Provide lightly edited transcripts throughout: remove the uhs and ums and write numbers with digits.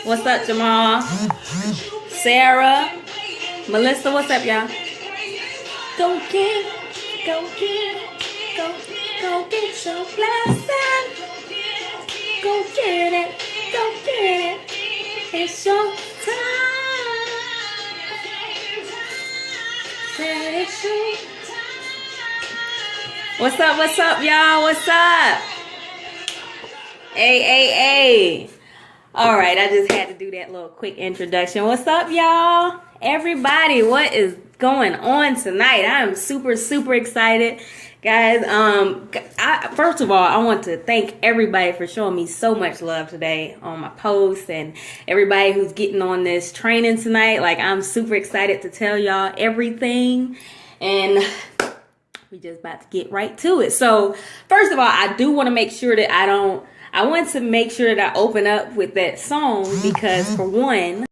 What's up, Jamal? Sarah, Melissa, what's up, y'all? Go get your blessing. Go get it. It's your time. What's up, y'all? What's up? Hey. All right, I just had to do that little quick introduction. What's up, y'all? Everybody, what is going on tonight? I'm super excited, guys. First of all, I want to thank everybody for showing me so much love today on my posts and everybody who's getting on this training tonight. Like, I'm super excited to tell y'all everything, and we just about to get right to it. So, first of all, I do want to make sure that I want to make sure that I open up with that song because, for one,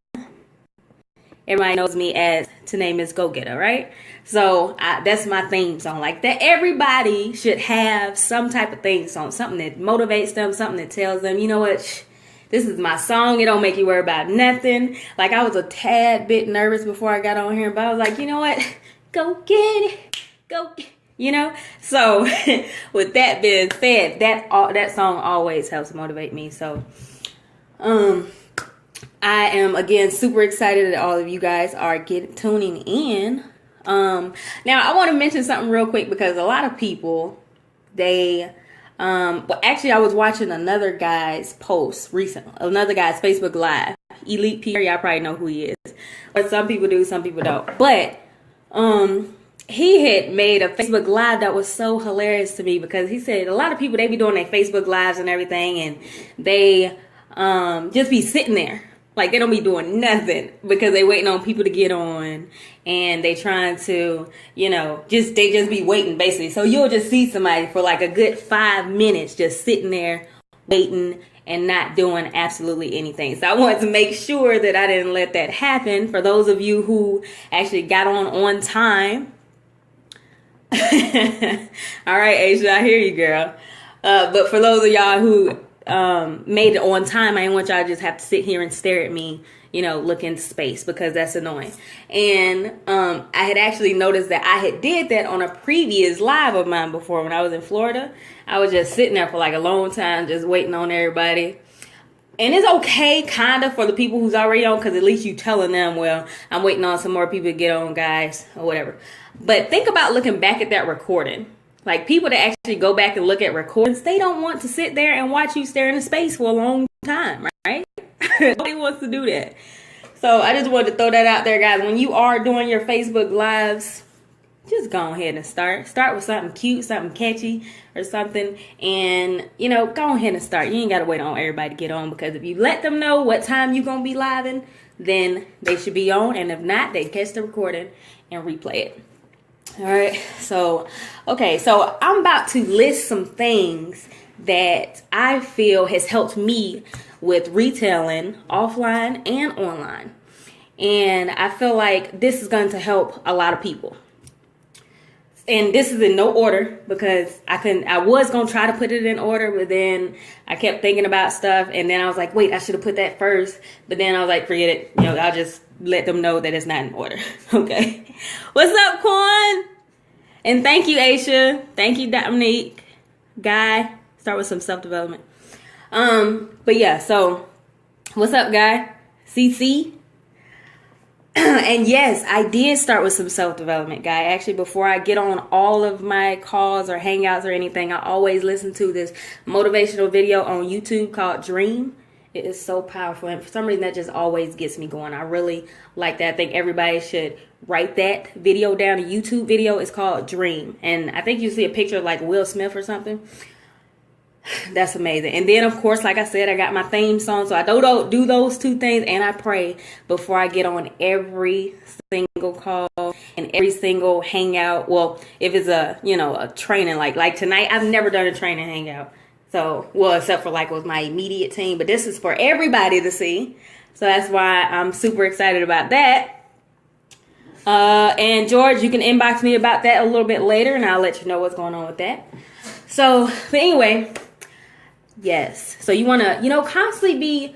everybody knows me as Tanae Miss Go Getter, right? So that's my theme song. Like that, everybody should have some type of theme song, something that motivates them, something that tells them, you know what, this is my song. It don't make you worry about nothing. Like, I was a tad bit nervous before I got on here, but I was like, you know what, go get it, go get it. You know, so with that being said, that song always helps motivate me. So, I am again super excited that all of you guys are tuning in. Now I want to mention something real quick because a lot of people, well, actually, I was watching another guy's post recently, another guy's Facebook Live, Elite Pierre. Y'all probably know who he is, but some people do, some people don't. But he had made a Facebook Live that was so hilarious to me because he said a lot of people, they be doing their Facebook Lives and everything, and they just be sitting there. Like, they don't be doing nothing because they waiting on people to get on, and they trying to, you know, they just be waiting, basically. So you'll just see somebody for like a good 5 minutes just sitting there waiting and not doing absolutely anything. So I wanted to make sure that I didn't let that happen. For those of you who actually got on time, all right, Aisha, I hear you, girl. But for those of y'all who made it on time, I didn't want y'all to just have to sit here and stare at me, you know, look into space, because that's annoying. And I had actually noticed that I had did that on a previous live of mine before when I was in Florida. I was just sitting there for like a long time, just waiting on everybody. And it's okay, kind of, for the people who's already on, because at least you telling them, well, I'm waiting on some more people to get on, guys, or whatever. But think about looking back at that recording. Like, people that actually go back and look at recordings, they don't want to sit there and watch you stare into space for a long time, right? Nobody wants to do that. So I just wanted to throw that out there, guys. When you are doing your Facebook Lives, just go ahead and start. Start with something cute, something catchy, or something. And, you know, go ahead and start. You ain't got to wait on everybody to get on, because if you let them know what time you're going to be living, then they should be on. And if not, they catch the recording and replay it. All right. So, okay. So I'm about to list some things that I feel has helped me with retailing offline and online. And I feel like this is going to help a lot of people. And this is in no order, because I was going to try to put it in order, but then I kept thinking about stuff. And then I was like, wait, I should have put that first. But then I was like, forget it. You know, I'll just let them know that it's not in order. Okay. What's up, Quan? And thank you, Aisha. Thank you, Dominique. Guy. Start with some self-development. But yeah, so what's up, Guy? CC? And yes, I did start with some self-development, Guy. Actually, before I get on all of my calls or hangouts or anything, I always listen to this motivational video on YouTube called Dream. It is so powerful, and for some reason that just always gets me going. I really like that. I think everybody should write that video down. A YouTube video is called Dream, and I think you see a picture of like Will Smith or something. That's amazing. And then, of course, like I said, I got my theme song. So I do those two things, and I pray before I get on every single call and every single hangout. Well, if it's a training, like tonight, I've never done a training hangout. So, well, except for like with my immediate team, but this is for everybody to see. So that's why I'm super excited about that. And George, you can inbox me about that a little bit later, and I'll let you know what's going on with that. So, but anyway, yes. So you want to, constantly be,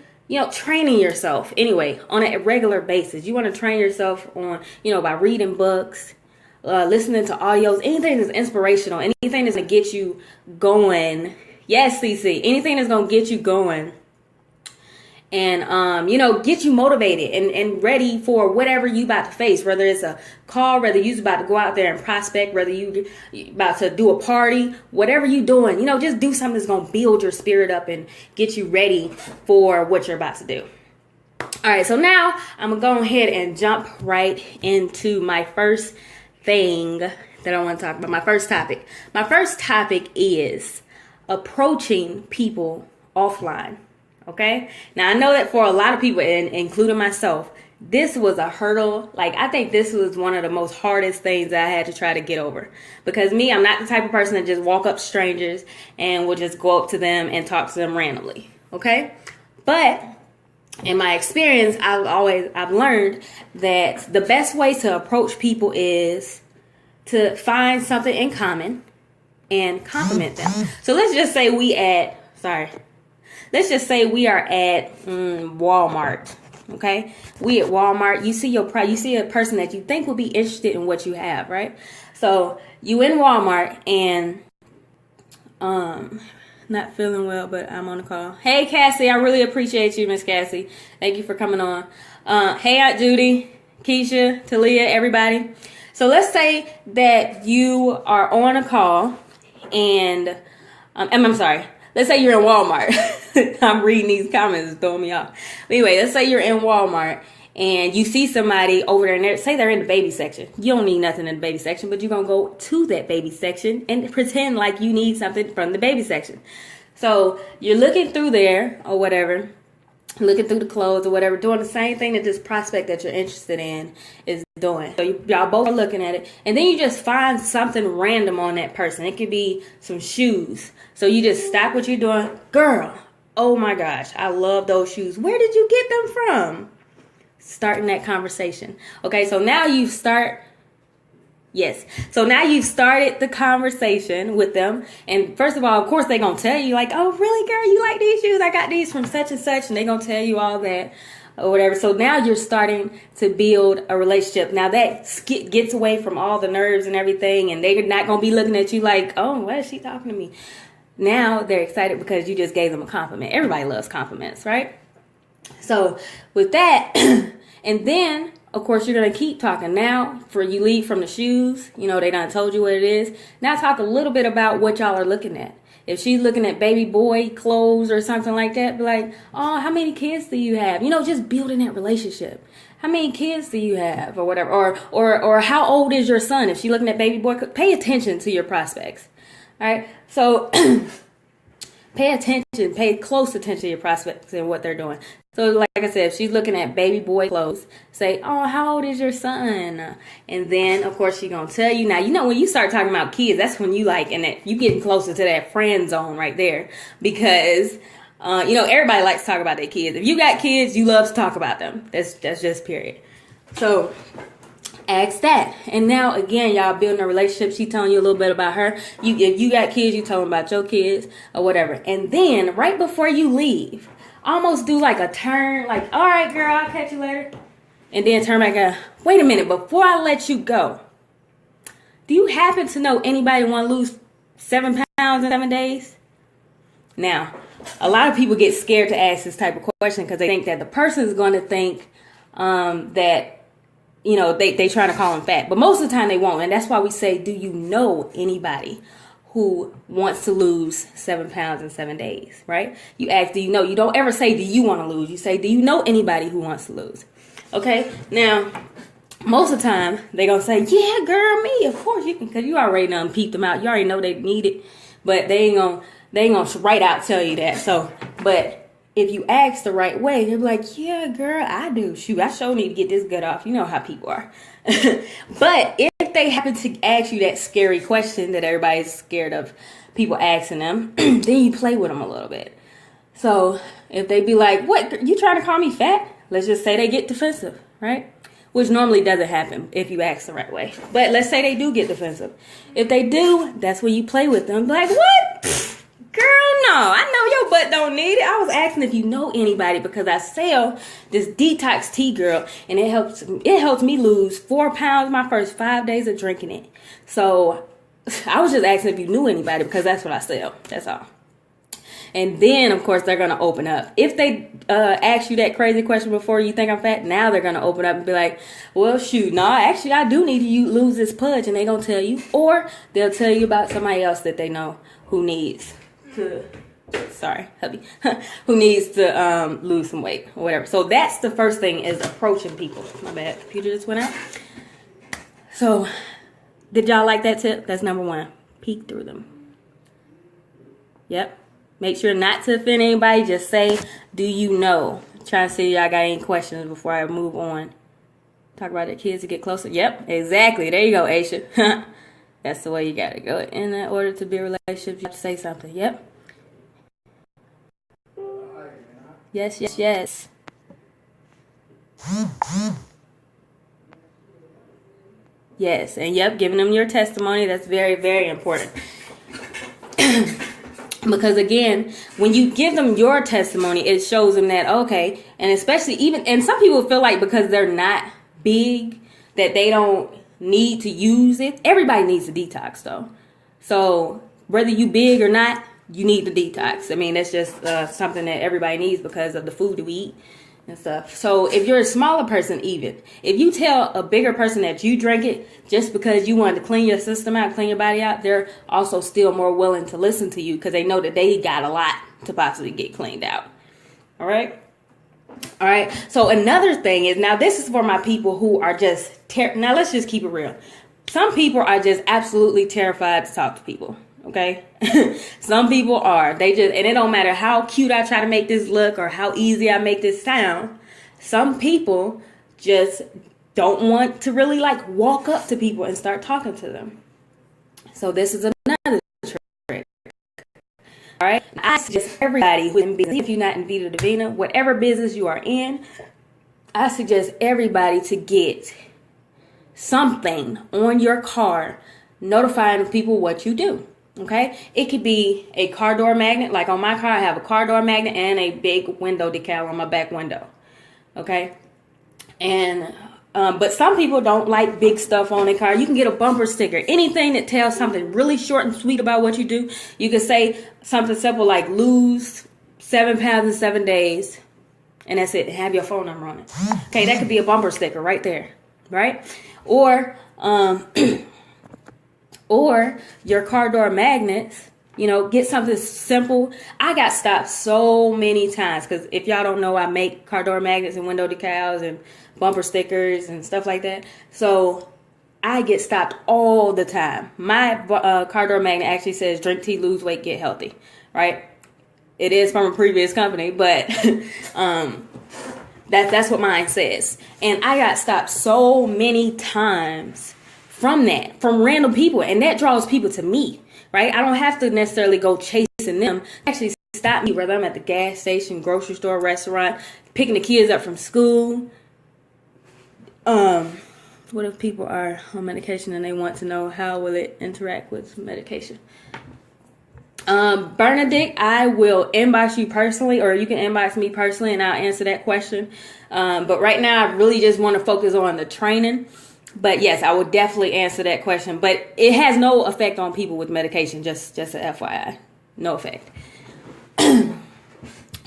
training yourself anyway on a regular basis. You want to train yourself on, by reading books, listening to audios, anything that's inspirational, anything that's going to get you going. Yes, CC, anything that's going to get you going. And, get you motivated and ready for whatever you about to face, whether it's a call, whether you're about to go out there and prospect, whether you about to do a party, whatever you doing, just do something that's going to build your spirit up and get you ready for what you're about to do. All right. So now I'm going to go ahead and jump right into my first thing that I want to talk about. My first topic. My first topic is approaching people offline. Okay. Now I know that for a lot of people, including myself, this was a hurdle. Like, I think this was one of the most hardest things that I had to try to get over, because I'm not the type of person that just walk up strangers and will just go up to them and talk to them randomly. Okay. But in my experience, I've learned that the best way to approach people is to find something in common and compliment them. So let's just say we are at Walmart. Okay, we at Walmart. You see a person that you think will be interested in what you have, right? So you in Walmart and not feeling well, but I'm on the call. Hey Cassie, I really appreciate you, Miss Cassie. Thank you for coming on. Hey Aunt Judy, Keisha, Talia, everybody. So let's say that you are on a call and I'm sorry. Let's say you're in Walmart. I'm reading these comments, it's throwing me off. But anyway, let's say you're in Walmart and you see somebody over there, and say they're in the baby section. You don't need nothing in the baby section, but you're going to go to that baby section and pretend like you need something from the baby section. So you're looking through there or whatever, looking through the clothes or whatever, doing the same thing that this prospect that you're interested in is doing. So y'all both are looking at it, and then you just find something random on that person. It could be some shoes. So you just stop what you're doing. Girl, oh my gosh, I love those shoes. Where did you get them from? Starting that conversation. Okay, so now So now you've started the conversation with them. And first of all, of course, they're going to tell you like, oh, really, girl, you like these shoes? I got these from such and such. And they're going to tell you all that or whatever. So now you're starting to build a relationship. Now that gets away from all the nerves and everything. And they're not going to be looking at you like, oh, why is she talking to me? Now they're excited because you just gave them a compliment. Everybody loves compliments, right? So with that, and then, of course, you're going to keep talking. Now, for you leave from the shoes, they done told you what it is. Now talk a little bit about what y'all are looking at. If she's looking at baby boy clothes or something like that, be like, oh, how many kids do you have? Just building that relationship. How many kids do you have or whatever? Or how old is your son? If she's looking at baby boy, pay attention to your prospects. All right. So pay close attention to your prospects and what they're doing. So like I said, if she's looking at baby boy clothes, say, oh, how old is your son? And then, of course, she's going to tell you. Now, when you start talking about kids, that's when you you getting closer to that friend zone right there. Because, everybody likes to talk about their kids. If you got kids, you love to talk about them. That's just period. So ask that. And now, again, y'all building a relationship. She telling you a little bit about her. If you got kids, you tell them about your kids or whatever. And then right before you leave, almost do like a turn, like, all right, girl, I'll catch you later. And then turn back and wait a minute, before I let you go, do you happen to know anybody want to lose 7 pounds in 7 days? Now, a lot of people get scared to ask this type of question because they think that the person is going to think that, they trying to call them fat. But most of the time they won't. And that's why we say, do you know anybody who wants to lose 7 pounds in 7 days, right? You ask, do you know? You don't ever say, do you want to lose? You say, do you know anybody who wants to lose? Okay. Now, most of the time they're going to say, yeah, girl, me. Of course you can, because you already done peeped them out. You already know they need it, but they ain't going to, They ain't gonna right out tell you that. So, but if you ask the right way, they'll be like, yeah, girl, I do. Shoot, I sure need to get this gut off. You know how people are. But if they happen to ask you that scary question that everybody's scared of people asking them, then you play with them a little bit. So if they be like, what, you trying to call me fat? Let's just say they get defensive, right? Which normally doesn't happen if you ask the right way. But let's say they do get defensive. If they do, that's when you play with them. Like, what? Girl, no, I know your butt don't need it. I was asking if you know anybody because I sell this detox tea, girl, and it helps me lose 4 pounds my first 5 days of drinking it. So I was just asking if you knew anybody because that's what I sell. That's all. And then, of course, they're going to open up. If they ask you that crazy question before you think I'm fat, now they're going to open up and be like, well, shoot, no, actually, I do need you to lose this pudge. And they're going to tell you. Or they'll tell you about somebody else that they know who needs to, who needs to lose some weight or whatever. So that's the first thing, is approaching people. My bad, computer just went out. So did y'all like that tip? That's number 1. Peek through them. Yep. Make sure not to offend anybody. Just say, do you know? Trying to see if y'all got any questions before I move on. Talk about the kids to get closer. Yep, exactly. There you go, Aisha. That's the way you got to go. In order to be a relationship, you have to say something. Yep. Yes, yes, yes. Yes, and yep, giving them your testimony. That's very, very important. Because again, when you give them your testimony, it shows them that, okay, and especially and some people feel like because they're not big, that they don't need to use it. Everybody needs a detox though. So whether you big or not, you need the detox. I mean, that's just something that everybody needs because of the food that we eat and stuff. So if you're a smaller person, even if you tell a bigger person that you drank it just because you wanted to clean your system out, clean your body out, they're also still more willing to listen to you because they know that they got a lot to possibly get cleaned out. All right. So another thing is, now this is for my people who are just now let's just keep it real. Some people are just absolutely terrified to talk to people. Okay. Some people are, and it don't matter how cute I try to make this look or how easy I make this sound. Some people just don't want to really like walk up to people and start talking to them. So this is another trick. All right. I suggest everybody who's in business, if you're not in Vita Divina, whatever business you are in, I suggest everybody to get something on your car notifying people what you do. Okay, it could be a car door magnet. Like on my car, I have a car door magnet and a big window decal on my back window. Okay, and but some people don't like big stuff on their car. You can get a bumper sticker, anything that tells something really short and sweet about what you do. You can say something simple like lose 7 pounds in 7 days, and that's it. Have your phone number on it. Okay, that could be a bumper sticker right there, right? Or or your car door magnets, get something simple. I got stopped so many times because if y'all don't know, I make car door magnets and window decals and bumper stickers and stuff like that. So I get stopped all the time. My car door magnet actually says drink tea, lose weight, get healthy, right? It is from a previous company, but that's what mine says. And I got stopped so many times from random people, and that draws people to me, right? I don't have to necessarily go chasing them. Actually stop me, whether I'm at the gas station, grocery store, restaurant, picking the kids up from school. What if people are on medication and they want to know how will it interact with medication? Bernadette, I will inbox you personally, or you can inbox me personally and I'll answer that question. But right now I really just want to focus on the training. But yes, I would definitely answer that question. But it has no effect on people with medication, just an FYI. No effect.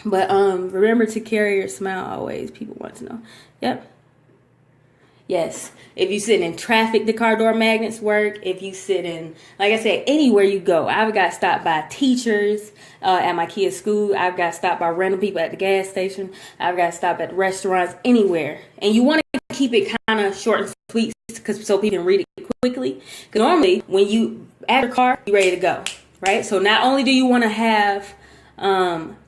But remember to carry your smile always. People want to know. Yep. Yes. If you sit in traffic, the car door magnets work. If you sit in, like I said, anywhere you go. I've got stopped by teachers at my kids' school. I've got stopped by random people at the gas station. I've got stopped at restaurants, anywhere. And you want to keep it kind of short and sweet so people can read it quickly. Because normally when you at your car, you're ready to go. right? So not only do you want to have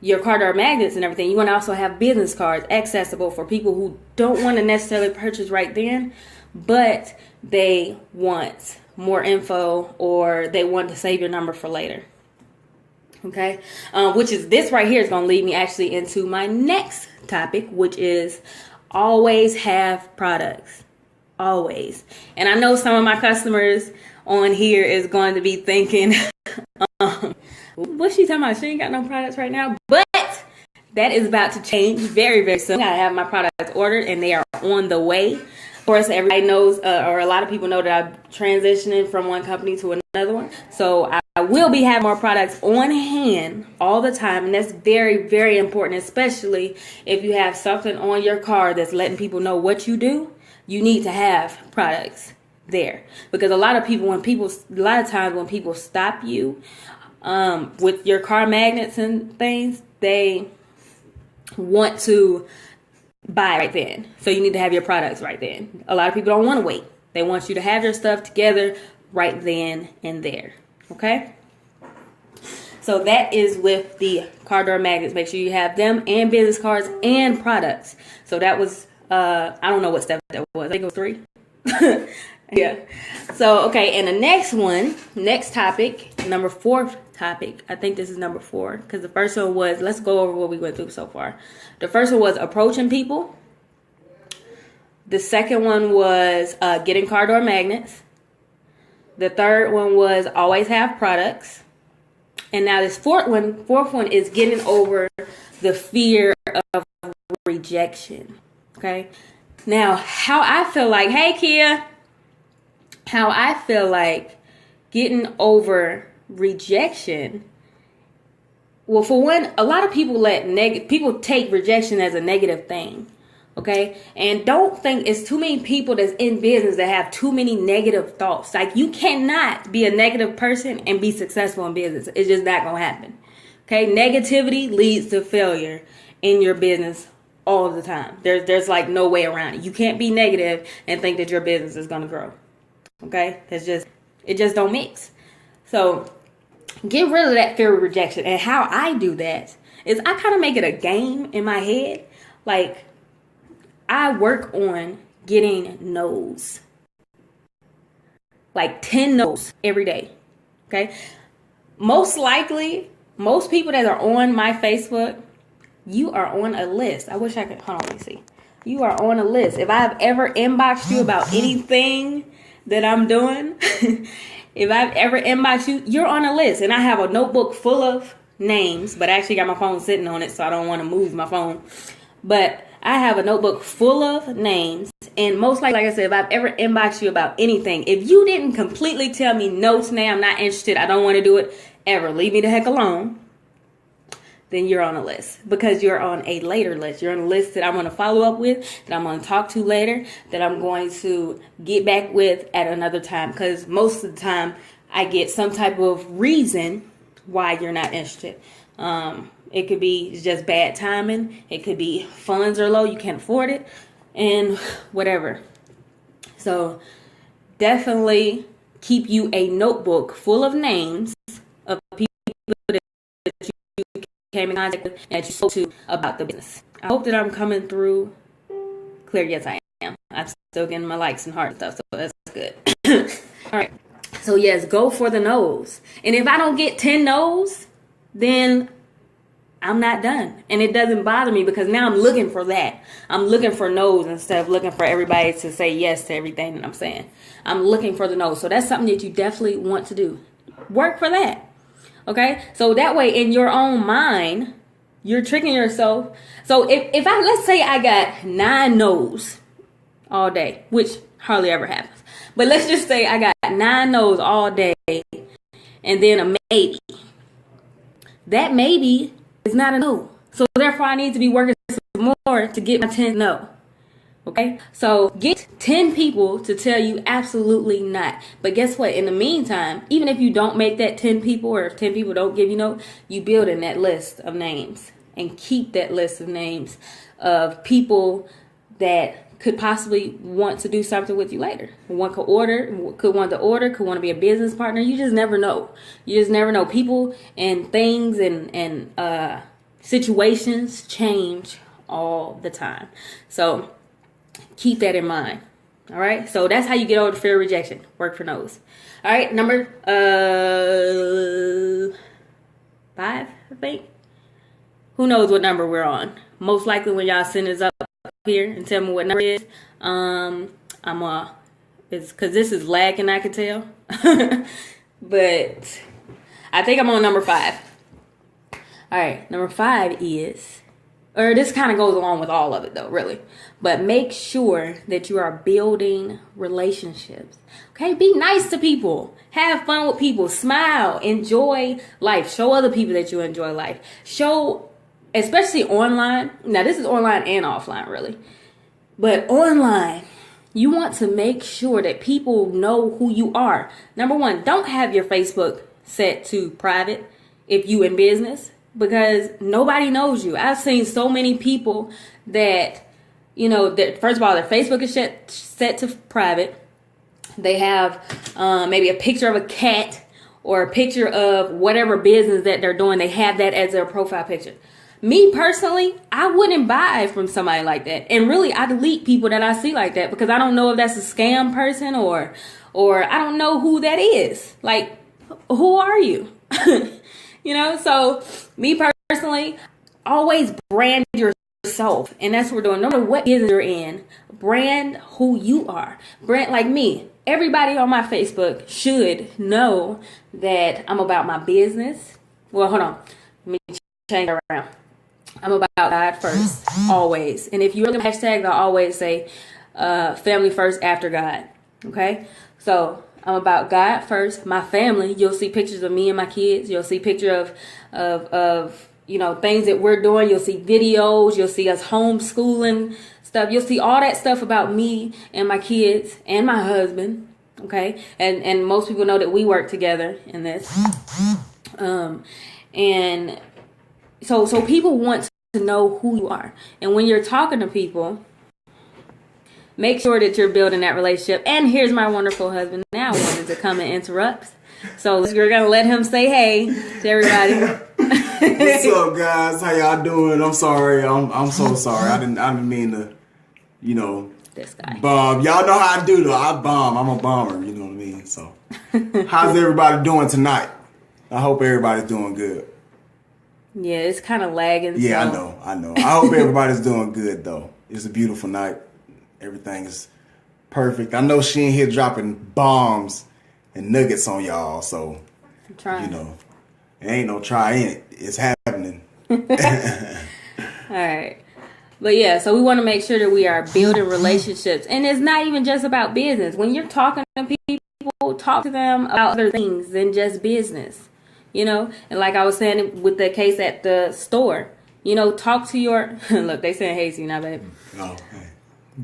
your card or magnets and everything, you want to also have business cards accessible for people who don't want to necessarily purchase right then, but they want more info or they want to save your number for later. Okay, which is this right here is going to lead me actually into my next topic, which is always have products. Always. And I know some of my customers on here is going to be thinking, what's she talking about? She ain't got no products right now. But that is about to change very, very soon. I have my products ordered and they are on the way. Of course, everybody knows, or a lot of people know that I'm transitioning from one company to another one. So I will be having more products on hand all the time. And that's very, very important, especially if you have something on your card that's letting people know what you do. You need to have products there, because a lot of times when people stop you with your car magnets and things, they want to buy right then. So you need to have your products right then. A lot of people don't want to wait. They want you to have your stuff together right then and there. Okay? So that is with the car door magnets. Make sure you have them and business cards and products. So that was, I don't know what step that was. I think it was 3. Yeah. So, okay. And the next topic, number 4 topic. I think this is number 4, because the first one was, let's go over what we went through so far. The first one was approaching people. The second one was getting car door magnets. The third one was always have products. And now this fourth one is getting over the fear of rejection. Okay. Now, how I feel like, hey Kia, how I feel like getting over rejection. Well, for one, a lot of people people take rejection as a negative thing. Okay. And don't think it's too many people that's in business that have too many negative thoughts. Like, you cannot be a negative person and be successful in business. It's just not going to happen. Okay. Negativity leads to failure in your business all the time. There's like no way around it. You can't be negative and think that your business is going to grow. Okay. It just don't mix. So get rid of that fear of rejection. And how I do that is I kind of make it a game in my head. Like, I work on getting no's. Like 10 no's every day. Okay. Most likely, most people that are on my Facebook, you are on a list. I wish I could, hold on, let me see. You are on a list. If I've ever inboxed you about anything that I'm doing, if I've ever inboxed you, you're on a list. And I have a notebook full of names, but I actually got my phone sitting on it, so I don't want to move my phone. But I have a notebook full of names, and most likely, like I said, if I've ever inboxed you about anything, if you didn't completely tell me, no, Tanae, I'm not interested, I don't want to do it, ever, leave me the heck alone, then you're on a list, because you're on a later list. You're on a list that I'm going to follow up with, that I'm going to talk to later, that I'm going to get back with at another time, because most of the time I get some type of reason why you're not interested. It could be just bad timing. It could be funds are low. You can't afford it and whatever. So definitely keep you a notebook full of names of people that you came in contact with and that you spoke to about the business. I hope that I'm coming through clear. Yes, I am. I'm still getting my likes and heart stuff, so that's good. All right. So yes, go for the no's. And if I don't get 10 no's, then I'm not done. And it doesn't bother me, because now I'm looking for that. I'm looking for no's instead of looking for everybody to say yes to everything that I'm saying. I'm looking for the no's. So that's something that you definitely want to do. Work for that. Okay? So that way, in your own mind, you're tricking yourself. So if let's say I got 9 no's all day, which hardly ever happens. But let's just say I got 9 no's all day and then a maybe. That maybe is not a no. So therefore I need to be working some more to get my 10th no. Okay? So get 10 people to tell you absolutely not. But guess what? In the meantime, even if you don't make that 10 people, or if 10 people don't give you no, you build in that list of names. And keep that list of names of people that could possibly want to do something with you later. One could want to order, could want to be a business partner. You just never know. You just never know. People and things and situations change all the time. So keep that in mind. All right. So that's how you get over the fear of rejection. Work for no's. All right. Number 5, I think. Who knows what number we're on? Most likely when y'all send us up here and tell me what number it is. It's because this is lagging, I can tell. But I think I'm on number 5. All right, number 5 is, or this kind of goes along with all of it though, really. But make sure that you are building relationships. Okay, be nice to people. Have fun with people. Smile. Enjoy life. Show other people that you enjoy life. Show, especially online. Now, this is online and offline, really. But online, you want to make sure that people know who you are. Number 1, don't have your Facebook set to private if you in business, because nobody knows you. I've seen so many people that, you know, that first of all, their Facebook is set to private. They have maybe a picture of a cat or a picture of whatever business that they're doing. They have that as their profile picture. Me personally, I wouldn't buy from somebody like that. And really, I delete people that I see like that because I don't know if that's a scam person or I don't know who that is. Like, who are you? You know, so me personally, always brand yourself. And that's what we're doing. No matter what business you're in, brand who you are. Brand like me. Everybody on my Facebook should know that I'm about my business. Well, hold on. Let me change it around. I'm about God first, always. And if you look at hashtags, I always say family first after God. Okay? So I'm about God first, my family. You'll see pictures of me and my kids. You'll see pictures of you know, things that we're doing. You'll see videos. You'll see us homeschooling stuff. You'll see all that stuff about me and my kids and my husband. Okay? And most people know that we work together in this. And so people want to know who you are. And when you're talking to people, make sure that you're building that relationship. And here's my wonderful husband now wanted to come and interrupt. So we're going to let him say hey to everybody. What's up, guys? How y'all doing? I'm sorry. I'm so sorry. I didn't mean to, you know, this guy. Bomb. Y'all know how I do though. I bomb. I'm a bomber. You know what I mean? So how's everybody doing tonight? I hope everybody's doing good. Yeah, it's kind of lagging. Yeah, so. I know. I hope everybody's doing good, though. It's a beautiful night. Everything is perfect. I know she ain't here dropping bombs and nuggets on y'all, so, I'm trying. You know, it ain't no try in it. It's happening. All right. But yeah, so we want to make sure that we are building relationships. And it's not even just about business. When you're talking to people, talk to them about other things than just business. You know, and like I was saying with the case at the store, you know, talk to your, look, they saying hey to you now, baby. Oh,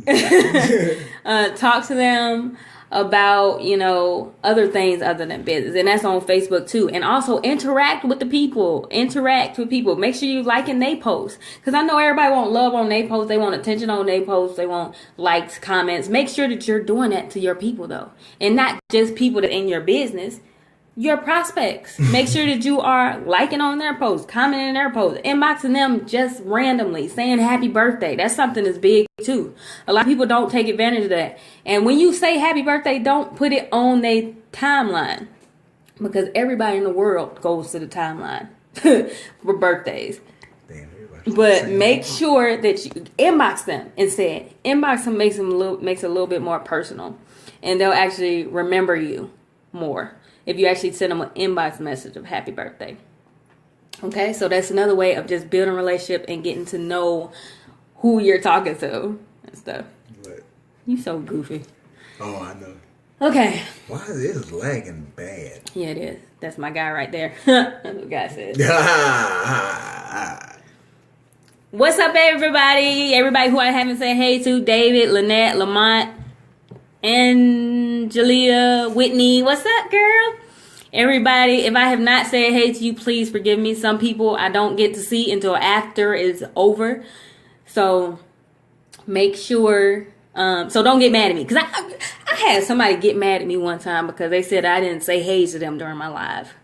hey. Talk to them about, you know, other things other than business. And that's on Facebook too. And also interact with the people. Interact with people. Make sure you liking their posts. Because I know everybody want love on their posts. They want attention on their posts. They want likes, comments. Make sure that you're doing that to your people though. And not just people that in your business. Your prospects. Make sure that you are liking on their posts, commenting on their posts, inboxing them just randomly, saying happy birthday. That's something that's big too. A lot of people don't take advantage of that. And when you say happy birthday, don't put it on their timeline, because everybody in the world goes to the timeline for birthdays. But make sure that you inbox them instead. Inbox them makes it a little bit more personal, and they'll actually remember you more if you actually send them an inbox message of happy birthday. Okay, so that's another way of just building a relationship and getting to know who you're talking to and stuff. What? You so goofy. Oh, I know. Okay. Why is this lagging bad? Yeah, it is. That's my guy right there. That's what the guy said. What's up, everybody? Everybody who I haven't said hey to: David, Lynette, Lamont, Angelia, Whitney. What's up, girl? Everybody, if I have not said hey to you, please forgive me. Some people I don't get to see until after it's over. So make sure So don't get mad at me, because I had somebody get mad at me one time because they said I didn't say hey to them during my live.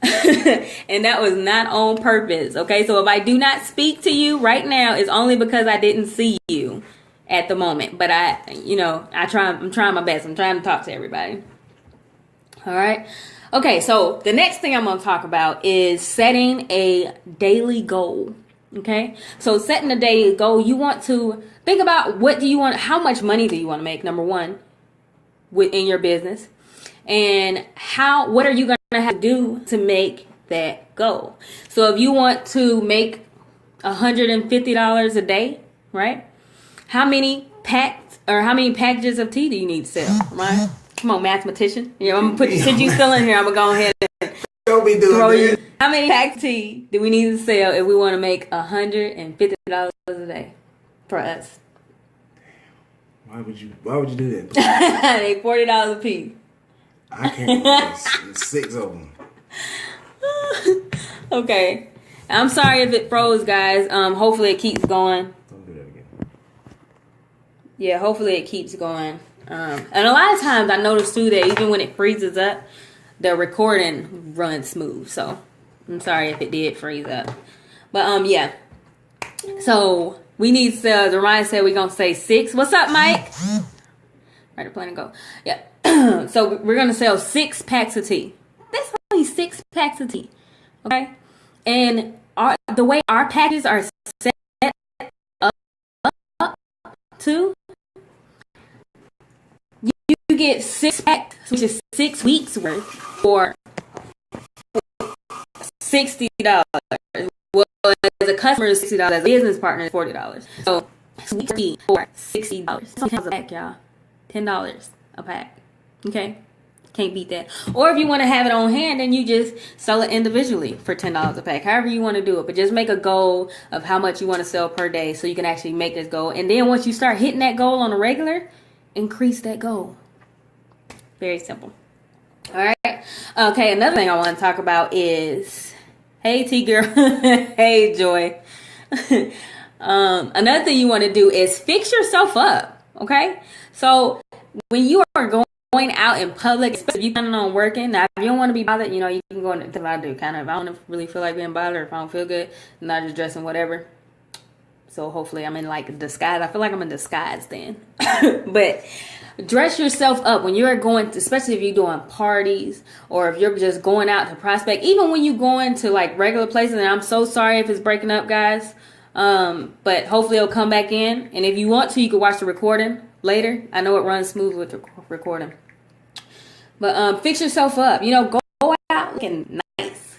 And that was not on purpose. Okay, so if I do not speak to you right now, it's only because I didn't see you at the moment. But I'm trying my best. I'm trying to talk to everybody. All right. Okay, so the next thing I'm going to talk about is setting a daily goal. Okay, so setting a daily goal, you want to think about how much money do you want to make, number one, within your business, and what are you going to have to do to make that goal. So if you want to make $150 a day, right? How many packages of tea do you need to sell, right? Come on, mathematician. I'm gonna put since you still in here, I'm gonna go ahead and don't be doing that. How many packs of tea do we need to sell if we want to make $150 a day for us? Why would you do that? They $40 a piece. I can't. 6 of them. Okay. I'm sorry if it froze, guys. Hopefully it keeps going. Don't do that again. Yeah, hopefully it keeps going. And a lot of times I notice too that even when it freezes up, the recording runs smooth. So I'm sorry if it did freeze up. But yeah. So we need to, Ryan said we're gonna say 6. What's up, Mike? Ready, plan, and go. Yeah. So we're gonna sell 6 packs of tea. That's only 6 packs of tea. Okay? And the way our packages are set up to, you get 6 packs, which is 6 weeks worth for $60. Well, as a customer is $60, as a business partner is $40. So we for $60. $10 a pack, y'all. $10 a pack. Okay? Can't beat that. Or if you want to have it on hand, then you just sell it individually for $10 a pack. However you want to do it. But just make a goal of how much you want to sell per day so you can actually make this goal. And then once you start hitting that goal on a regular, increase that goal. Very simple. All right. Okay, another thing I want to talk about is, hey T girl, hey Joy. Another thing you want to do is fix yourself up. Okay, so when you are going out in public, especially if you're planning on working, now if you don't want to be bothered, you can go into I do kind of. I don't really feel like being bothered, if I don't feel good, I'm not just dressing whatever. So hopefully I'm in like disguise. I feel like I'm in disguise then. But dress yourself up when you're going to, especially if you're doing parties or if you're just going out to prospect, even when you go into like regular places. And I'm so sorry if it's breaking up, guys. But hopefully it'll come back in. And if you want to, you can watch the recording later. I know it runs smooth with the recording. But fix yourself up. Go out looking nice.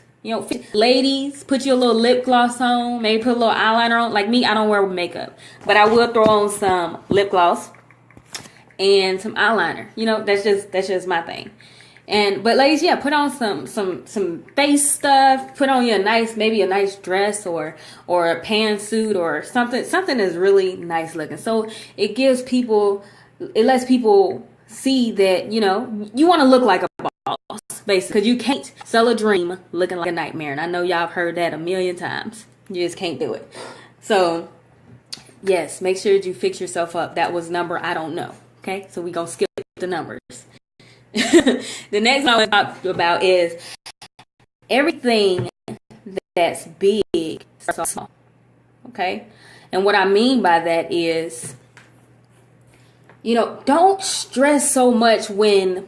Ladies, put your little lip gloss on. Maybe put a little eyeliner on. Like me, I don't wear makeup, but I will throw on some lip gloss and some eyeliner. That's just my thing. But ladies, yeah, put on some face stuff. Put on maybe a nice dress or a pantsuit or something that's really nice looking. So it lets people see that you want to look like a boss, basically, because you can't sell a dream looking like a nightmare. And I know y'all have heard that a million times. You just can't do it. So yes, make sure that you fix yourself up. That was number I don't know. Okay, so we're going to skip the numbers. The next one I want to talk about is everything that's big starts small. Okay, and what I mean by that is, don't stress so much when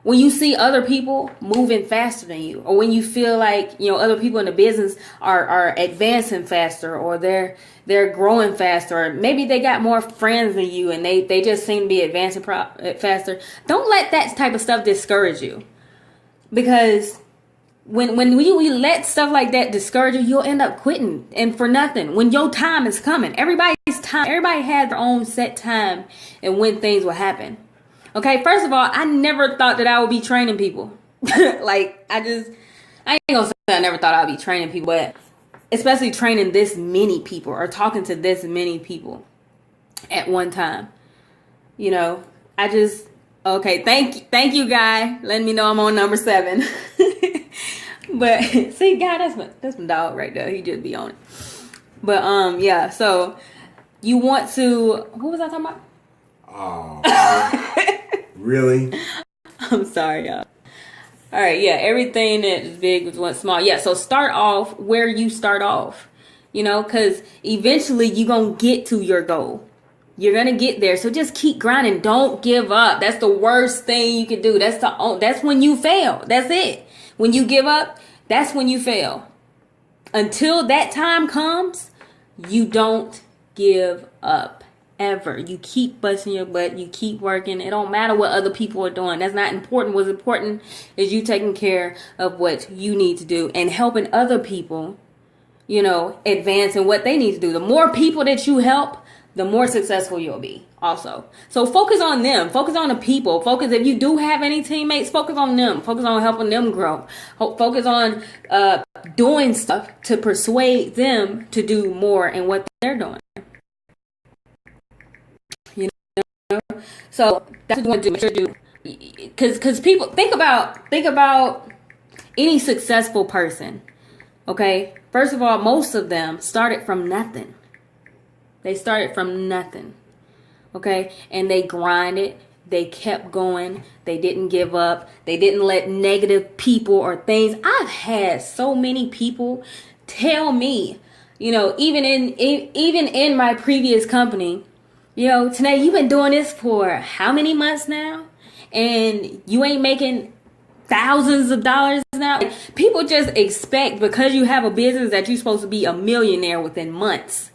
you see other people moving faster than you, or when you feel like other people in the business are advancing faster, or they're growing faster, or maybe they got more friends than you and they just seem to be advancing faster. Don't let that type of stuff discourage you, because when we let stuff like that discourage you, you'll end up quitting and for nothing when your time is coming. Everybody has their own set time and when things will happen. Okay, first of all, I never thought that I would be training people. I ain't gonna say I never thought I would be training people, but especially training this many people or talking to this many people at one time. Okay, thank you, Guy. Letting me know I'm on number 7. But see, Guy, that's my dog right there. He just be on it. But yeah, so You want to, what was I talking about? Oh, really? I'm sorry, y'all. All right, yeah, everything that is big was once small. Yeah, so start off where you start off, because eventually you're going to get to your goal. You're going to get there. So just keep grinding. Don't give up. That's the worst thing you can do. That's when you fail. That's it. When you give up, that's when you fail. Until that time comes, you don't give up. Ever. You keep busting your butt. You keep working. It don't matter what other people are doing. That's not important. What's important is you taking care of what you need to do and helping other people, advance in what they need to do. The more people that you help, the more successful you'll be also. So focus on them. Focus on the people. Focus, if you do have any teammates, focus on them. Focus on helping them grow. Focus on doing stuff to persuade them to do more in what they're doing. So that's what you want to do. Make sure you do, because people think about any successful person. Okay, first of all, most of them started from nothing. They started from nothing. Okay, and they grinded. They kept going. They didn't give up. They didn't let negative people or things. I've had so many people tell me, even in my previous company. Tanae, you've been doing this for how many months now? And you ain't making thousands of dollars now? People just expect because you have a business that you're supposed to be a millionaire within months.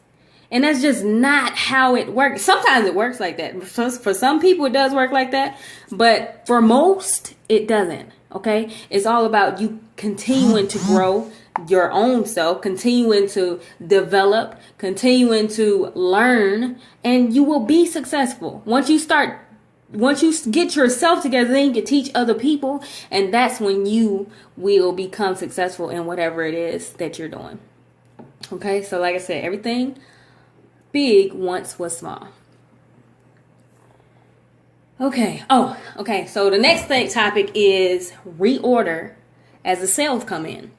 And that's just not how it works. Sometimes it works like that. For some people, it does work like that. But for most, it doesn't. Okay? It's all about you continuing to grow your own self, continuing to develop, continuing to learn, and you will be successful. Once you get yourself together, then you can teach other people, and that's when you will become successful in whatever it is that you're doing. Okay, so like I said, everything big once was small. Okay. Oh, okay. So the next topic is reorder as the sales come in.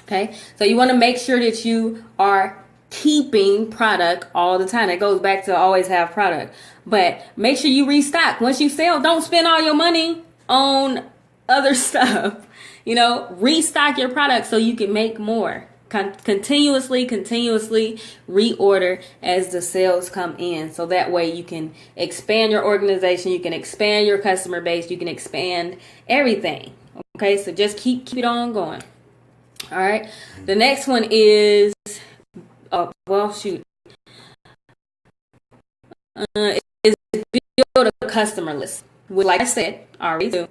Okay, so you want to make sure that you are keeping product all the time. That goes back to always have product. But make sure you restock. Once you sell, don't spend all your money on other stuff. Restock your product so you can make more. Continuously reorder as the sales come in. So that way you can expand your organization. You can expand your customer base. You can expand everything. Okay, so just keep it on going. All right. The next one is, is build a customer list. Like I said, I already do.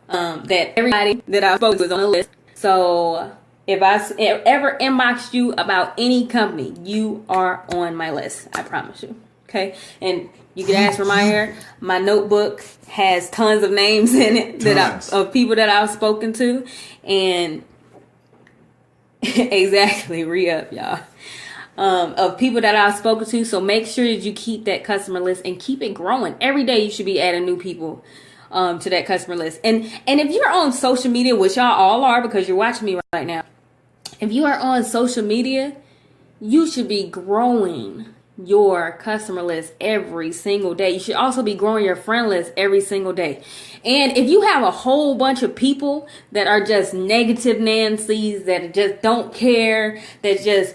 That everybody that I spoke to is on the list. So if I ever inbox you about any company, you are on my list. I promise you. Okay. And you can ask for my hair. My notebook has tons of names in it of people that I've spoken to, and exactly, re-up, y'all. Of people that I've spoken to. So make sure that you keep that customer list and keep it growing. Every day you should be adding new people to that customer list. And if you're on social media, which y'all all are because you're watching me right now, if you are on social media, you should be growing your customer list every single day. You should also be growing your friend list every single day. And if you have a whole bunch of people that are just negative Nancy's, that just don't care, that just,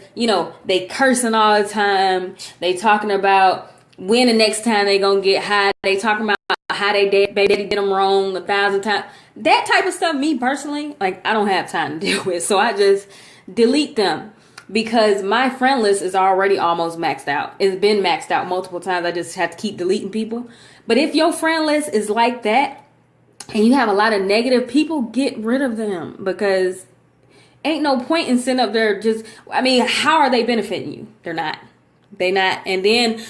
they cursing all the time, they talking about when the next time they gonna get high, they talking about how they did them wrong 1,000 times. That type of stuff, me personally, I don't have time to deal with. So I just delete them. Because my friend list is already almost maxed out. It's been maxed out multiple times. I just have to keep deleting people. But if your friend list is like that and you have a lot of negative people, get rid of them. Because ain't no point in sitting up there how are they benefiting you? They're not. And then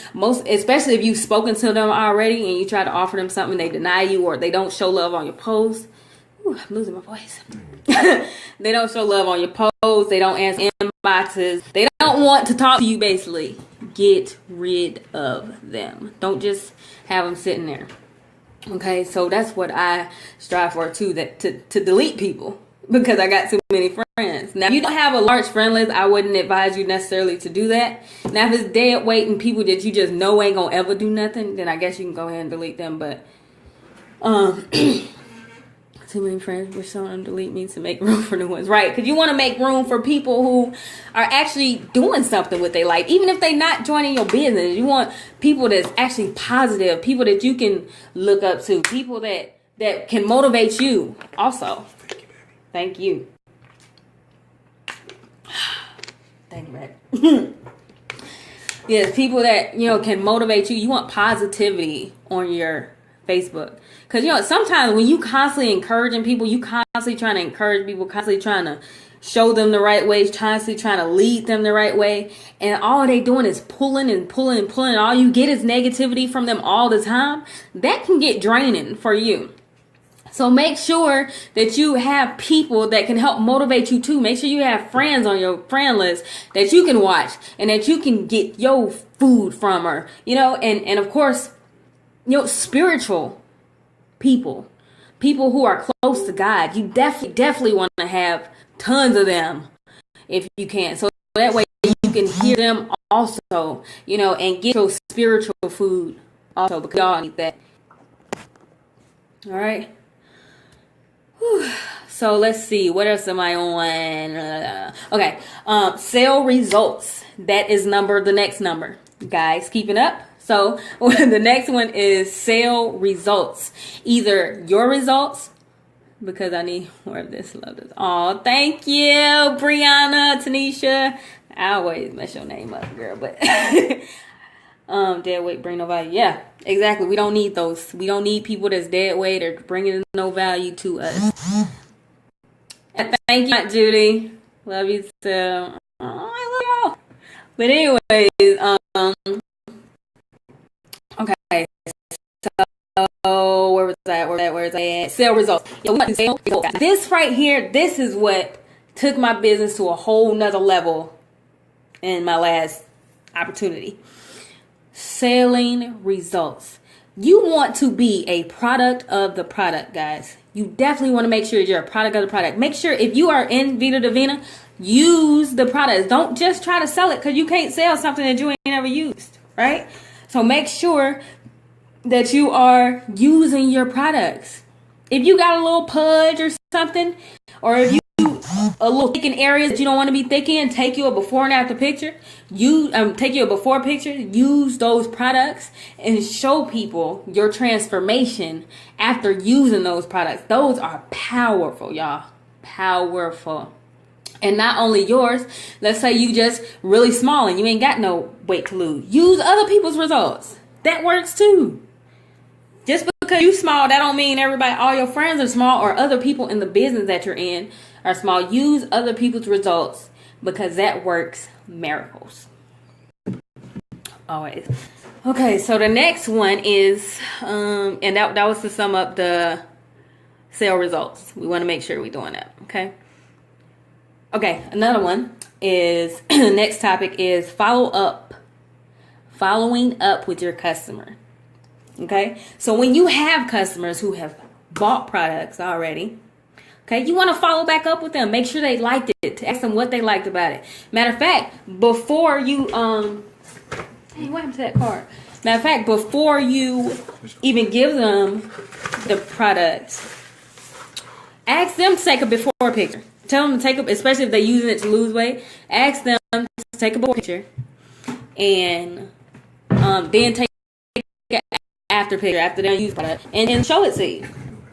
especially if you've spoken to them already and you try to offer them something, they deny you or they don't show love on your post. Ooh, I'm losing my voice. They don't show love on your posts. They don't answer inboxes. They don't want to talk to you, basically. Get rid of them. Don't just have them sitting there. Okay, so that's what I strive for too, to delete people. because I got too many friends. Now, if you don't have a large friend list, I wouldn't advise you necessarily to do that. Now, if it's dead weight and people that you just know ain't gonna ever do nothing, then I guess you can go ahead and delete them. But too many friends, wish someone delete me to make room for new ones. Right, because you want to make room for people who are actually doing something with their life. Even if they're not joining your business, you want people that's actually positive, people that you can look up to, people that can motivate you also. Thank you. Thank you, baby. Yes, people that, can motivate you. You want positivity on your Facebook. Because, sometimes when you constantly encouraging people, you constantly trying to encourage people, constantly trying to show them the right way, constantly trying to lead them the right way. And all they doing is pulling and pulling and pulling. And all you get is negativity from them all the time. That can get draining for you. So make sure that you have people that can help motivate you too. Make sure you have friends on your friend list that you can watch and that you can get your food from, or, and of course, spiritual people who are close to God. You definitely want to have tons of them if you can. So that way you can hear them also, and get your spiritual food also, because y'all need that. All right. So let's see, what else am I on? Okay, sale results. That is the next number, guys. Keeping up. So the next one is sale results. Either your results, because I need more of this. Love this. Oh, thank you, Brianna, Tanisha. I always mess your name up, girl, but dead weight bring no value. Yeah, exactly. We don't need those. We don't need people that's dead weight or bringing no value to us. And thank you, Aunt Judy. Love you too. Oh, I love y'all. But anyways, okay. So where was that? Sale results. Yeah, we want to sale results. This right here, this is what took my business to a whole nother level in my last opportunity. Selling results. You want to be a product of the product, guys. You definitely want to make sure you're a product of the product. Make sure if you are in Vita Divina, use the products. Don't just try to sell it, because you can't sell something that you ain't ever used, right? So make sure that you are using your products. If you got a little pudge or something, or if you a little thick in areas that you don't want to be thick in, take you a before and after picture. Take you a before picture. Use those products and show people your transformation after using those products. Those are powerful, y'all. Powerful. And not only yours. Let's say you just really small and you ain't got no weight to lose. Use other people's results. That works too. Just because you small, that don't mean all your friends are small, or other people in the business that you're in are small. Use other people's results, because that works miracles. Always. Okay, so the next one is, and that was to sum up the sale results. We want to make sure we're doing that, okay? Okay, another one is, the next topic is following up with your customer. Okay, so when you have customers who have bought products already, okay, you want to follow back up with them. Make sure they liked it. To ask them what they liked about it. Matter of fact, before you hey, what happened to that card? Matter of fact, before you even give them the product, ask them to take a before picture. Tell them to take a, especially if they're using it to lose weight. Ask them to take a before picture, and then take an after picture after they use product, and show it to you.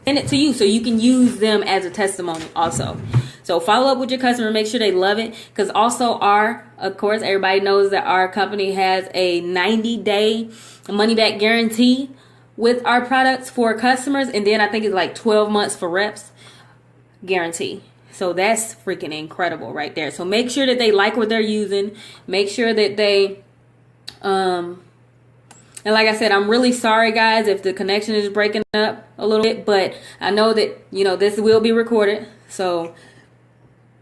Send it to you so you can use them as a testimony also. So follow up with your customer, make sure they love it, because also of course, everybody knows that our company has a 90-day money back guarantee with our products for customers, and then I think it's like 12 months for reps guarantee. So that's freaking incredible right there. So make sure that they like what they're using. Make sure that they and like I said, I'm really sorry, guys, if the connection is breaking up a little bit. But I know that, this will be recorded. So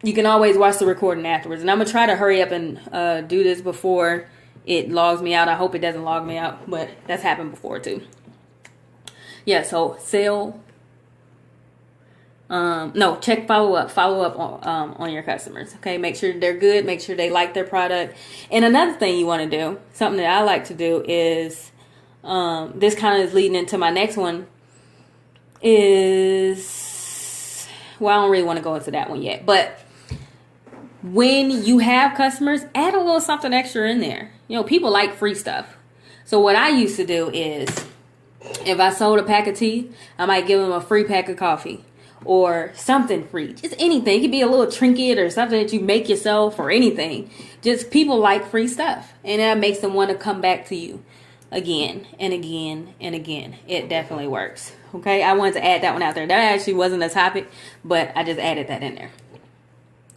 you can always watch the recording afterwards. And I'm going to try to hurry up and do this before it logs me out. I hope it doesn't log me out. But that's happened before, too. Yeah, so sale No, check follow up on your customers. Okay, make sure they're good, make sure they like their product. And another thing you want to do, something that I like to do is, this kind of is leading into my next one, is, well, I don't really want to go into that one yet, but when you have customers, add a little something extra in there. You know, people like free stuff. So what I used to do is, if I sold a pack of tea, I might give them a free pack of coffee or something free. Just anything. It could be a little trinket or something that you make yourself or anything. Just people like free stuff. And that makes them want to come back to you again and again and again. It definitely works. Okay, I wanted to add that one out there. That actually wasn't a topic, but I just added that in there.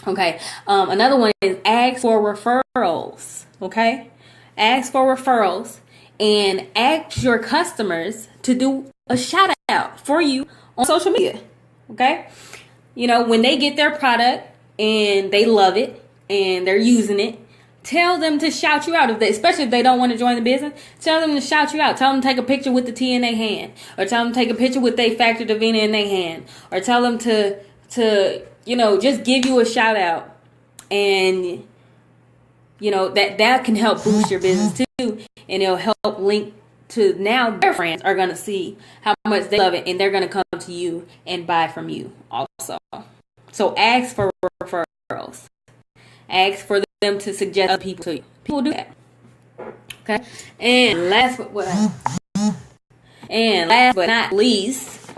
Okay, another one is ask for referrals. Okay, ask for referrals and ask your customers to do a shout out for you on social media. Okay, you know, when they get their product and they love it and they're using it, tell them to shout you out. Especially if they don't want to join the business, tell them to shout you out. Tell them to take a picture with the tea in their hand, or tell them to take a picture with their Factor Divina in their hand, or tell them to you know, just give you a shout out. And you know, that can help boost your business too, and it'll help link to, now their friends are going to see how much they love it, and they're going to come to you and buy from you also. So ask for referrals. Ask for them to suggest other people to you. People do that. Okay. And last but not least,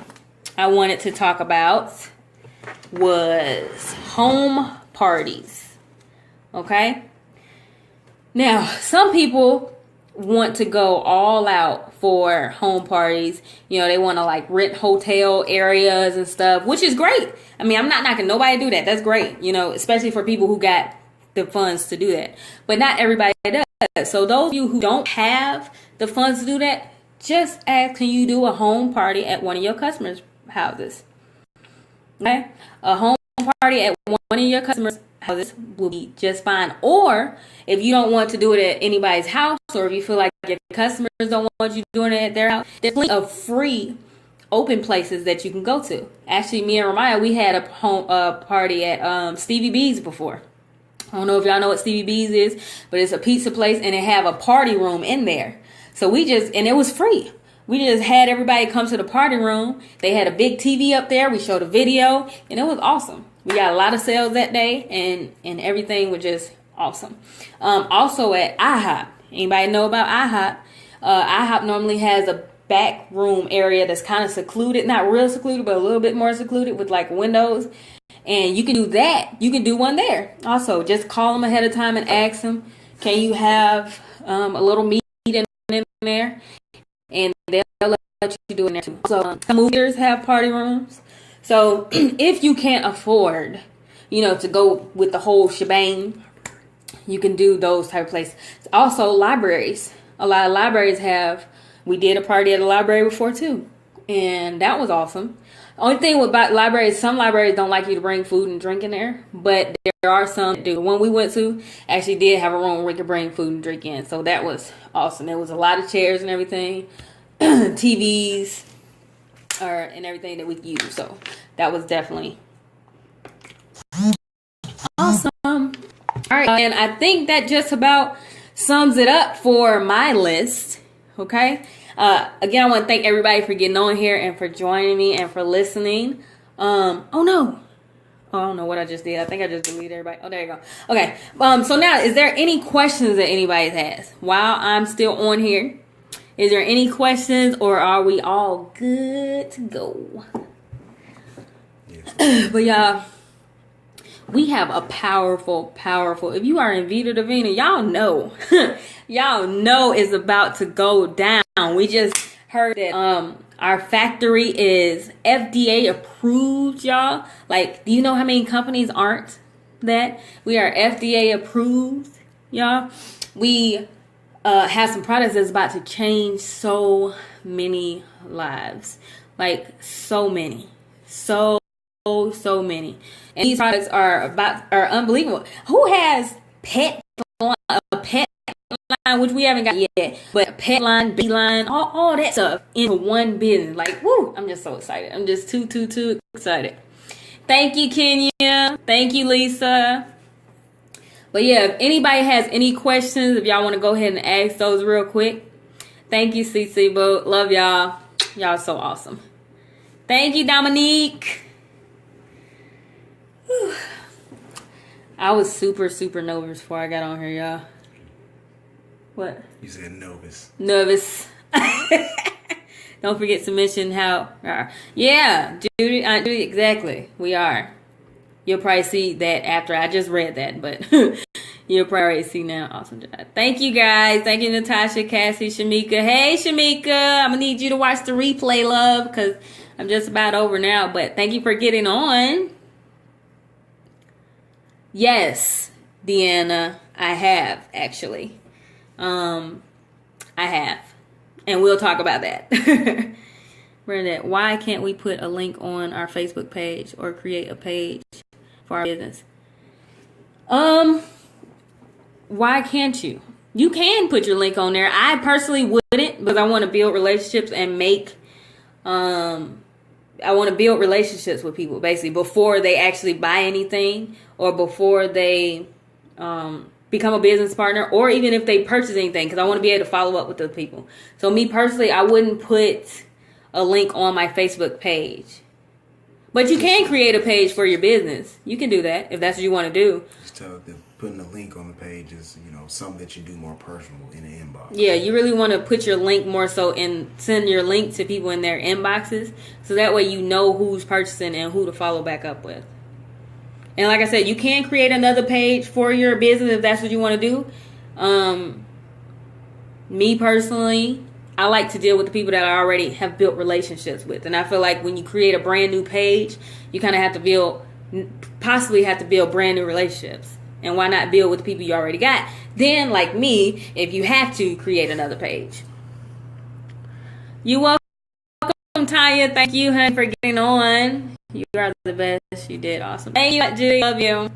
I wanted to talk about was home parties. Okay. Now, some people want to go all out for home parties. You know, they want to like rent hotel areas and stuff, which is great. I mean, I'm not knocking nobody do that. That's great. You know, especially for people who got the funds to do that. But not everybody does. So those of you who don't have the funds to do that, just ask, can you do a home party at one of your customers' houses? Okay? A home party at one of your customers' houses will be just fine. Or if you don't want to do it at anybody's house, or if you feel like your customers don't want you doing it at their house, there's plenty of free open places that you can go to. Actually, me and Ramaya, we had a home party at Stevie B's before. I don't know if y'all know what Stevie B's is, but it's a pizza place, and it have a party room in there. So and it was free. We just had everybody come to the party room. They had a big TV up there. We showed a video, and it was awesome. We got a lot of sales that day, and everything was just awesome. Also at IHOP. Anybody know about IHOP? IHOP normally has a back room area that's kind of secluded. Not real secluded, but a little bit more secluded with like windows. And you can do that. You can do one there. Also, just call them ahead of time and ask them, can you have a little meet in there? And they'll let you do it in there too. So some movie theaters have party rooms. So if you can't afford, you know, to go with the whole shebang, you can do those type of places. Also, libraries. A lot of libraries have. We did a party at a library before too, and that was awesome. Only thing about libraries, some libraries don't like you to bring food and drink in there, but there are some that do. The one we went to actually did have a room where we could bring food and drink in, so that was awesome. There was a lot of chairs and everything, TVs, and everything that we could use. So that was definitely awesome. All right, and I think that just about sums it up for my list. Okay. Again, I want to thank everybody for getting on here and for joining me and for listening. Oh no. Oh, I don't know what I just did. I think I just deleted everybody. Oh, there you go. Okay. So now, is there any questions that anybody has while I'm still on here? Is there any questions, or are we all good to go? Yes. But y'all, we have a powerful, if you are in Vita Divina, y'all know, it's about to go down. We just heard that our factory is FDA approved, y'all. Like, do you know how many companies aren't that? We are FDA approved, y'all. We have some products that's about to change so many lives. Like, so many. So many. And these products are unbelievable. Who has a pet line, which we haven't got yet, but pet line, bee line, all that stuff into one business? Like, woo, I'm just so excited. I'm just too excited. Thank you, Kenya. Thank you, Lisa. But yeah, if anybody has any questions, if y'all want to go ahead and ask those real quick. Thank you, CC Boat. Love y'all. Y'all so awesome. Thank you, Dominique. Whew. I was super, super nervous before I got on here, y'all. What? You said nervous. Nervous. Don't forget to mention how. Yeah, Judy, exactly. We are. You'll probably see that after I just read that, but you'll probably see now. Awesome job. Thank you, guys. Thank you, Natasha, Cassie, Shamika. Hey, Shamika. I'm going to need you to watch the replay, love, because I'm just about over now. But thank you for getting on. Yes, Deanna, I have, actually. I have. And we'll talk about that. Bernadette, why can't we put a link on our Facebook page or create a page for our business? Why can't you? You can put your link on there. I personally wouldn't, because I want to build relationships and I want to build relationships with people, basically, before they actually buy anything or before they become a business partner, or even if they purchase anything, because I want to be able to follow up with those people. So me personally, I wouldn't put a link on my Facebook page. But you can create a page for your business. You can do that if that's what you want to do. Just tell them putting a link on the page is, something that you do more personal in the inbox. Yeah, you really want to put your link more so and send your link to people in their inboxes, so that way you know who's purchasing and who to follow back up with. And like I said, you can create another page for your business if that's what you want to do. Me personally, I like to deal with the people that I already have built relationships with. And I feel like when you create a brand new page, you kind of have to possibly have to build brand new relationships. And why not build with the people you already got? Then, like me, if you have to, create another page. You welcome, Tanya. Thank you, honey, for getting on. You are the best. You did awesome. Thank you, Judy. Love you.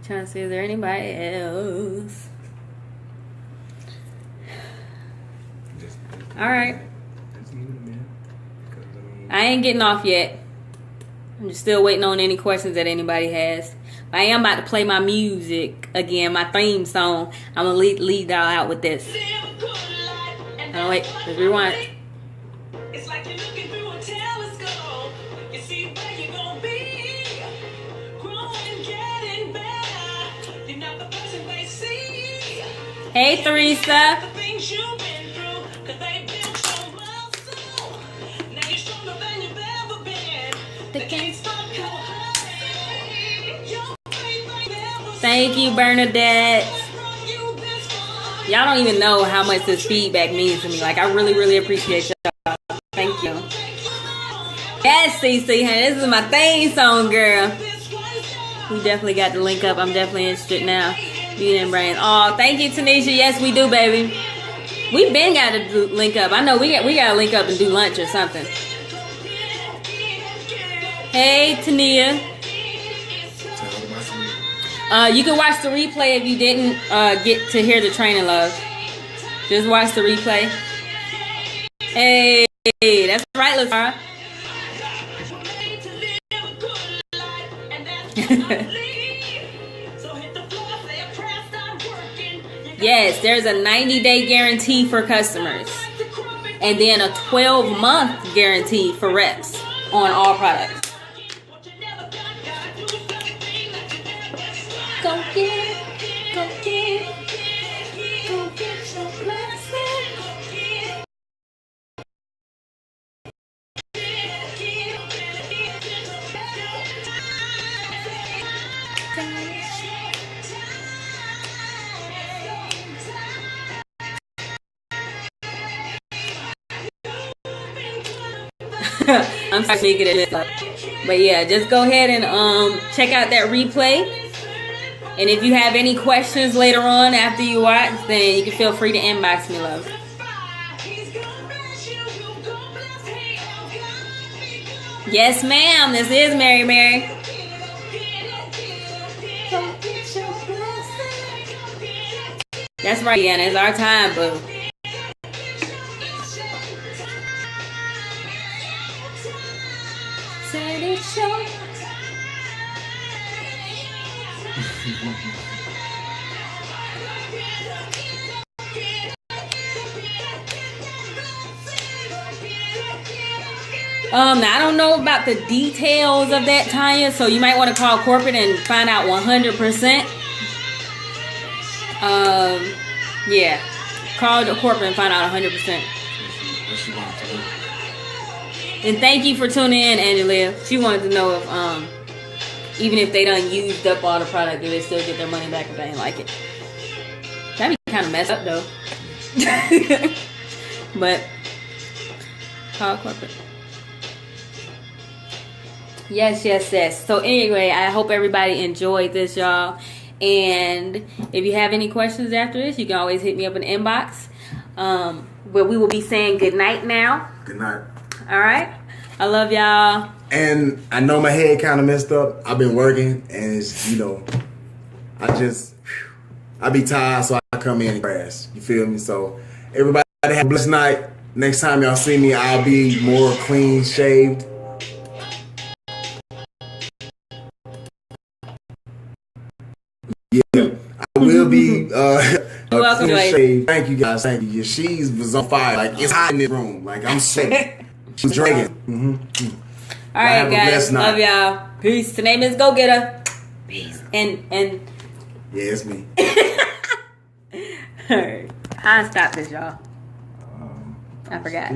Trying to see, is there anybody else? All right. I ain't getting off yet. I'm just still waiting on any questions that anybody has. I am about to play my music again, my theme song. I'm gonna lead y'all out with this. Oh wait, let's rewind. It's like you're looking through a telescope. You see where you're gonna be. Growing, getting better. You're not the person they see. Hey, Theresa. The things you've been through, 'cause they built your muscle. Now you're stronger than you've ever been. They can't stop your hustle. Thank you, Bernadette. Y'all don't even know how much this feedback means to me. Like, I really, really appreciate y'all. Thank you. Yes, CC, honey, this is my theme song, girl. We definitely got the link up. I'm definitely interested now. Beauty and Brains. Oh, thank you, Tanisha. Yes, we do, baby. We been got to link up. I know we got to link up and do lunch or something. Hey, Tania. You can watch the replay if you didn't get to hear the training, love. Just watch the replay. Hey, that's right, Lasara. Yes, there's a 90-day guarantee for customers. And then a 12-month guarantee for reps on all products. Go get, go get, go get your blessing. I'm sorry to get it, but yeah, just go ahead and check out that replay. And if you have any questions later on after you watch, then you can feel free to inbox me, love. Yes, ma'am. This is Mary Mary. That's right, Deanna. It's our time, boo. Now I don't know about the details of that, Tanya, so you might want to call corporate and find out 100%. Yeah. Call the corporate and find out 100%. And thank you for tuning in, Angela. She wanted to know if even if they done used up all the product, do they still get their money back if they ain't like it? That'd be kind of messed up though. But call corporate. Yes. So anyway, I hope everybody enjoyed this, y'all. And if you have any questions after this, you can always hit me up in the inbox. But we will be saying good night now. Good night. All right. I love y'all. And I know my head kind of messed up. I've been working, and it's, I be tired, so I come in and crash. You feel me? So everybody have a blessed night. Next time y'all see me, I'll be more clean shaved. Yeah, I will be You're welcome, Joyce. shaved. Thank you guys. Thank you. Your sheets was on fire. Like, it's hot in this room. Like, I'm sick. She's drinking. All right, guys. Love y'all. Peace. The name is Go Getter. Peace. And yeah, it's me. All right. I'll stop this, y'all. I forgot.